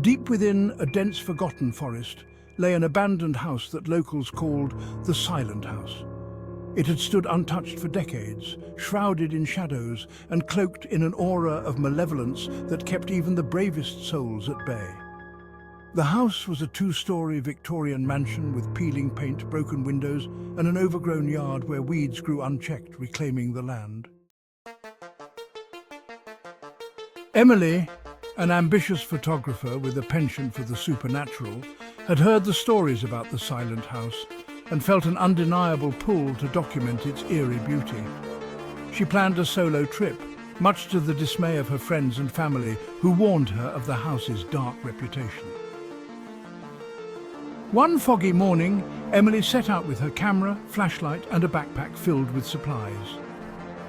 Deep within a dense forgotten forest lay an abandoned house that locals called the Silent House. It had stood untouched for decades, shrouded in shadows and cloaked in an aura of malevolence that kept even the bravest souls at bay. The house was a two-story Victorian mansion with peeling paint, broken windows, and an overgrown yard where weeds grew unchecked, reclaiming the land. Emily, an ambitious photographer with a penchant for the supernatural, had heard the stories about the Silent House and felt an undeniable pull to document its eerie beauty. She planned a solo trip, much to the dismay of her friends and family, who warned her of the house's dark reputation. One foggy morning, Emily set out with her camera, flashlight, and a backpack filled with supplies.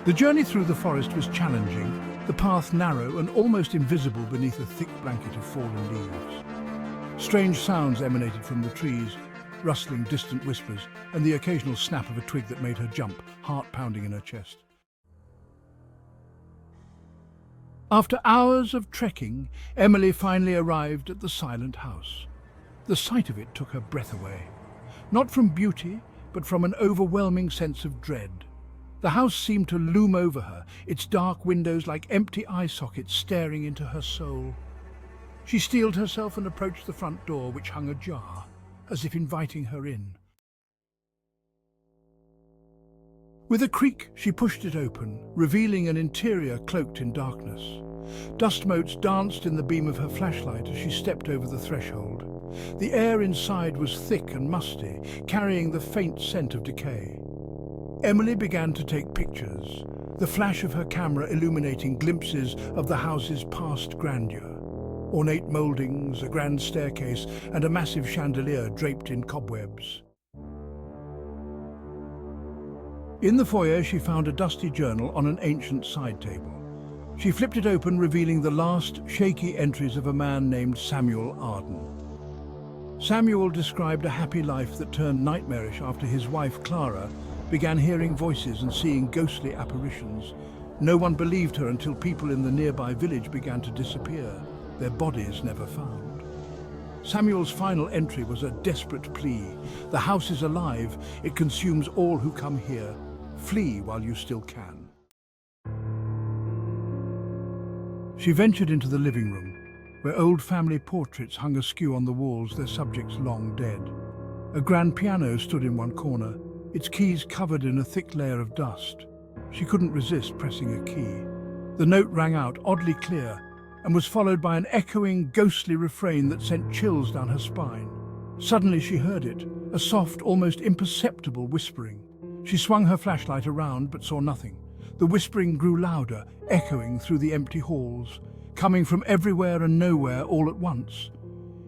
The journey through the forest was challenging, the path narrow and almost invisible beneath a thick blanket of fallen leaves. Strange sounds emanated from the trees, rustling distant whispers, and the occasional snap of a twig that made her jump, heart pounding in her chest. After hours of trekking, Emily finally arrived at the Silent House. The sight of it took her breath away, not from beauty, but from an overwhelming sense of dread. The house seemed to loom over her, its dark windows like empty eye sockets staring into her soul. She steeled herself and approached the front door, which hung ajar, as if inviting her in. With a creak, she pushed it open, revealing an interior cloaked in darkness. Dust motes danced in the beam of her flashlight as she stepped over the threshold. The air inside was thick and musty, carrying the faint scent of decay. Emily began to take pictures, the flash of her camera illuminating glimpses of the house's past grandeur. Ornate mouldings, a grand staircase, and a massive chandelier draped in cobwebs. In the foyer, she found a dusty journal on an ancient side table. She flipped it open, revealing the last shaky entries of a man named Samuel Arden. Samuel described a happy life that turned nightmarish after his wife, Clara, began hearing voices and seeing ghostly apparitions. No one believed her until people in the nearby village began to disappear, their bodies never found. Samuel's final entry was a desperate plea. The house is alive. It consumes all who come here. Flee while you still can. She ventured into the living room, where old family portraits hung askew on the walls, their subjects long dead. A grand piano stood in one corner, its keys covered in a thick layer of dust. She couldn't resist pressing a key. The note rang out, oddly clear, and was followed by an echoing, ghostly refrain that sent chills down her spine. Suddenly she heard it, a soft, almost imperceptible whispering. She swung her flashlight around but saw nothing. The whispering grew louder, echoing through the empty halls, coming from everywhere and nowhere all at once.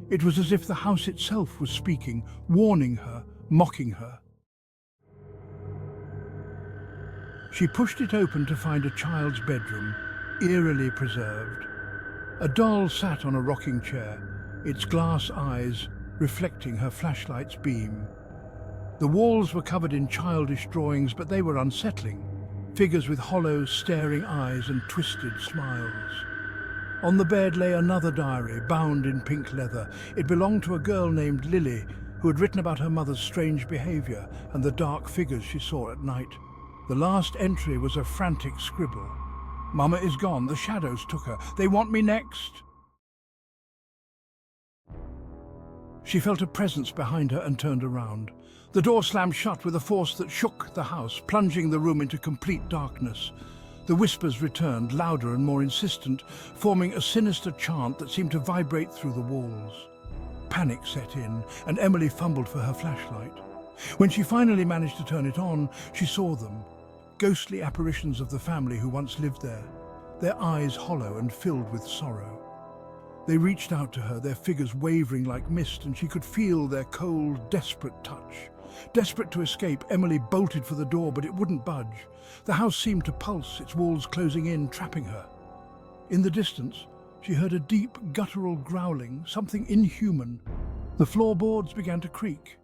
It was as if the house itself was speaking, warning her, mocking her. She pushed it open to find a child's bedroom, eerily preserved. A doll sat on a rocking chair, its glass eyes reflecting her flashlight's beam. The walls were covered in childish drawings, but they were unsettling. Figures with hollow, staring eyes and twisted smiles. On the bed lay another diary, bound in pink leather. It belonged to a girl named Lily, who had written about her mother's strange behavior and the dark figures she saw at night. The last entry was a frantic scribble. "Mama is gone. The shadows took her. They want me next." She felt a presence behind her and turned around. The door slammed shut with a force that shook the house, plunging the room into complete darkness. The whispers returned, louder and more insistent, forming a sinister chant that seemed to vibrate through the walls. Panic set in, and Emily fumbled for her flashlight. When she finally managed to turn it on, she saw them, ghostly apparitions of the family who once lived there, their eyes hollow and filled with sorrow. They reached out to her, their figures wavering like mist, and she could feel their cold, desperate touch. Desperate to escape, Emily bolted for the door, but it wouldn't budge. The house seemed to pulse, its walls closing in, trapping her. In the distance, she heard a deep, guttural growling, something inhuman. The floorboards began to creak,